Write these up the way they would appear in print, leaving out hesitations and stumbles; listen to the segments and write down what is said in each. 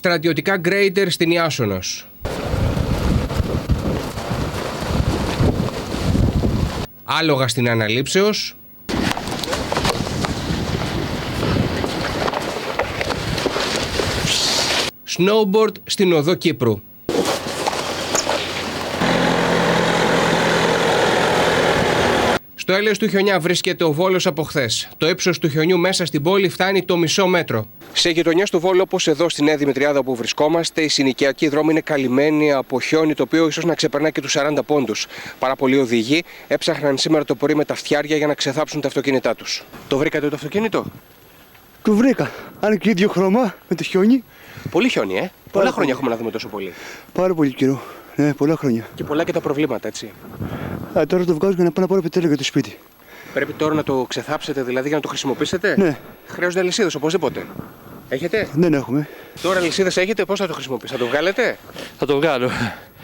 στρατιωτικά γκρέιντερ στην Ιάσονος. Άλογα στην Αναλήψεως. Snowboard στην Οδό Κύπρου. Στο έλεος του χιονιά βρίσκεται ο Βόλος από χθες. Το ύψος του χιονιού μέσα στην πόλη φτάνει το μισό μέτρο. Σε γειτονιές του Βόλου, όπως εδώ στη Νέα Δημητριάδα όπου βρισκόμαστε, οι συνοικιακοί δρόμοι είναι καλυμμένοι από χιόνι, το οποίο ίσως να ξεπερνάει και τους 40 πόντους. Πάρα πολλοί οδηγοί έψαχναν σήμερα το πρωί με τα φτιάρια για να ξεθάψουν τα αυτοκίνητά τους. Το βρήκατε το αυτοκίνητο? Το βρήκα. Αν και ίδιο χρώμα με το χιόνι. Πολύ χιόνι, πολλά χρόνια έχουμε να δούμε τόσο πολύ. Πάρα πολύ καιρό. Ναι, πολλά χρόνια. Και πολλά και τα προβλήματα, έτσι. Τώρα το βγάζω για να πάω να πάρω πετρέλαιο για το σπίτι. Πρέπει τώρα να το ξεθάψετε, δηλαδή για να το χρησιμοποιήσετε. Ναι. Χρειάζονται αλυσίδες οπωσδήποτε. Έχετε? Δεν έχουμε. Τώρα αλυσίδες έχετε, πώς θα το χρησιμοποιήσετε, θα το βγάλετε? Θα το βγάλω.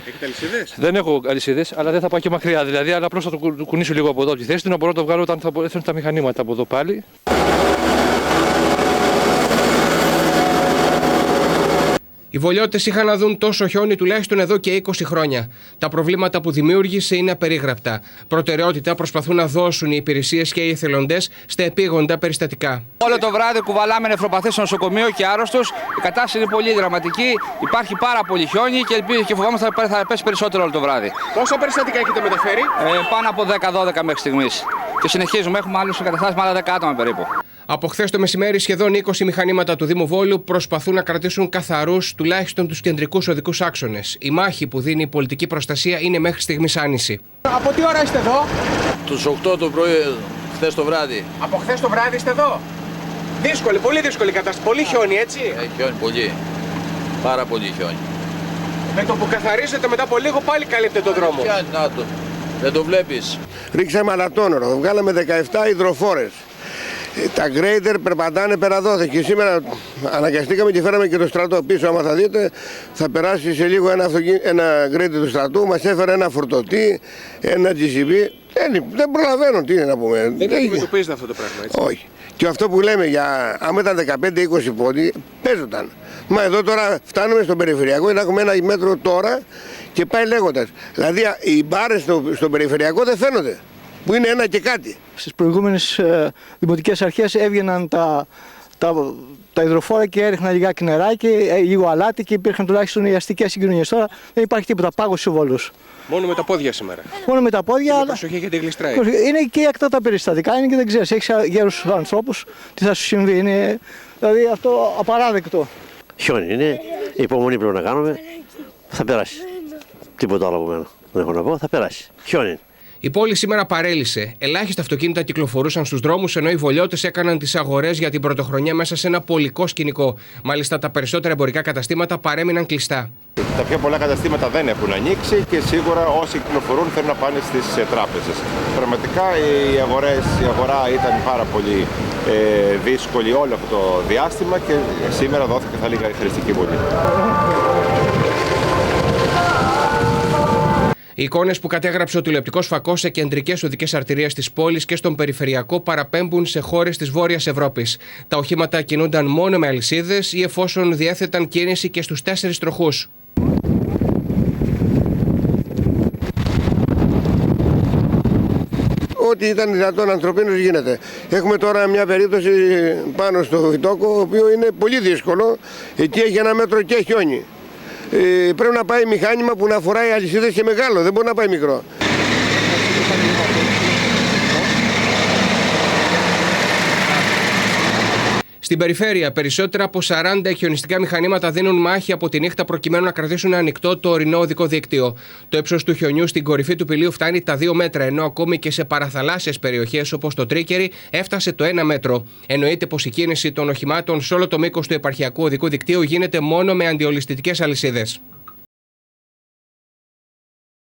Έχετε αλυσίδες? Δεν έχω αλυσίδες, αλλά δεν θα πάω και μακριά. Δηλαδή, αλλά απλώς θα το κουνήσω λίγο από εδώ από τη θέση του, να μπορώ να το βγάλω όταν θα έρθουν τα μηχανήματα από εδώ πάλι. Οι βολιώτες είχαν να δουν τόσο χιόνι τουλάχιστον εδώ και 20 χρόνια. Τα προβλήματα που δημιούργησε είναι απερίγραπτα. Προτεραιότητα προσπαθούν να δώσουν οι υπηρεσίες και οι εθελοντές στα επίγοντα περιστατικά. Όλο το βράδυ κουβαλάμε νεφροπαθείς στο νοσοκομείο και άρρωστους. Η κατάσταση είναι πολύ δραματική. Υπάρχει πάρα πολύ χιόνι και φοβάμαστε ότι θα πέσει περισσότερο όλο το βράδυ. Πόσα περιστατικά έχετε μεταφέρει? Πάνω από 10-12 μέχρι στιγμής. Και συνεχίζουμε, έχουμε άλλους εγκαταστάσεις με άλλα 10 άτομα περίπου. Από χθες το μεσημέρι, σχεδόν 20 μηχανήματα του Δήμου Βόλου προσπαθούν να κρατήσουν καθαρούς τουλάχιστον τους κεντρικούς οδικούς άξονες. Η μάχη που δίνει η πολιτική προστασία είναι μέχρι στιγμής άνηση. Από τι ώρα είστε εδώ? Τους 8 το πρωί, χθες το βράδυ. Από χθες το βράδυ είστε εδώ? Δύσκολη, πολύ δύσκολη κατάσταση. Πολύ χιόνι, έτσι? Έχει χιόνι πολύ. Πάρα πολύ χιόνι. Με το που καθαρίζετε μετά από λίγο πάλι καλύπτε τον δρόμο. Να το. Δεν το βλέπεις. Ρίξαμε αλατόνερο, βγάλαμε 17 υδροφόρες. Τα γκρέιντερ περπατάνε πέρα δόθε και σήμερα αναγκαστήκαμε και φέραμε και το στρατό πίσω. Άμα θα δείτε, θα περάσει σε λίγο ένα γκρέιντερ του στρατού. Μας έφερε ένα φορτωτή, ένα GCB. Δεν προλαβαίνω, τι είναι να πούμε. Δεν αντιμετωπίζετε αυτό το πράγμα, έτσι? Όχι. Και αυτό που λέμε για άμα ήταν 15-20 πόντι, παίζονταν. Μα εδώ τώρα φτάνουμε στον περιφερειακό, να έχουμε ένα μέτρο τώρα και πάει λέγοντας. Δηλαδή οι μπάρες στο περιφερειακό δεν φαίνονται. Που είναι ένα και κάτι. Στις προηγούμενες δημοτικές αρχές έβγαιναν τα υδροφόρα και έριχναν λιγάκι νεράκι, λίγο αλάτι και υπήρχαν τουλάχιστον οι αστικές συγκοινωνίες. Τώρα δεν υπάρχει τίποτα, πάγωσε ο Βόλος. Μόνο με τα πόδια σήμερα. Μόνο με τα πόδια. Αλλά προσοχή, γιατί γλιστράει. Είναι και ακτά τα περιστατικά, είναι και δεν ξέρεις. Έχεις γέρους ανθρώπους, τι θα σου συμβεί. Είναι δηλαδή αυτό απαράδεκτο. Χιόνι είναι, υπομονή πρέπει να κάνουμε. Θα περάσει. Τίποτα άλλο από μένα. Δεν έχω να πω, θα περάσει. Χιόνι. Η πόλη σήμερα παρέλυσε. Ελάχιστα αυτοκίνητα κυκλοφορούσαν στους δρόμους, ενώ οι βολιώτες έκαναν τις αγορές για την πρωτοχρονιά μέσα σε ένα πολικό σκηνικό. Μάλιστα, τα περισσότερα εμπορικά καταστήματα παρέμειναν κλειστά. Τα πιο πολλά καταστήματα δεν έχουν ανοίξει και σίγουρα όσοι κυκλοφορούν θέλουν να πάνε στις τράπεζες. Πραγματικά η αγορά ήταν πάρα πολύ δύσκολη όλο αυτό το διάστημα και σήμερα δόθηκε, θα λέγα, η χρηστική βολή. Οι εικόνες που κατέγραψε ο τηλεοπτικός φακός σε κεντρικές οδικές αρτηρίες της πόλης και στον περιφερειακό παραπέμπουν σε χώρες της Βόρειας Ευρώπης. Τα οχήματα κινούνταν μόνο με αλυσίδες ή εφόσον διέθεταν κίνηση και στους 4 τροχούς. Ό,τι ήταν δυνατόν ανθρωπίνως γίνεται. Έχουμε τώρα μια περίπτωση πάνω στο Βιτόκο, ο οποίο είναι πολύ δύσκολο. Εκεί έχει ένα μέτρο και χιόνι. Πρέπει να πάει μηχάνημα που να φοράει αλυσίδες και μεγάλο, δεν μπορεί να πάει μικρό. Στην περιφέρεια, περισσότερα από 40 χιονιστικά μηχανήματα δίνουν μάχη από τη νύχτα προκειμένου να κρατήσουν ανοιχτό το ορεινό οδικό δίκτυο. Το ύψος του χιονιού στην κορυφή του πηλίου φτάνει τα 2 μέτρα, ενώ ακόμη και σε παραθαλάσσιες περιοχές όπως το Τρίκερι έφτασε το 1 μέτρο. Εννοείται πως η κίνηση των οχημάτων σε όλο το μήκος του επαρχιακού οδικού δικτύου γίνεται μόνο με αντιολισθητικές αλυσίδες.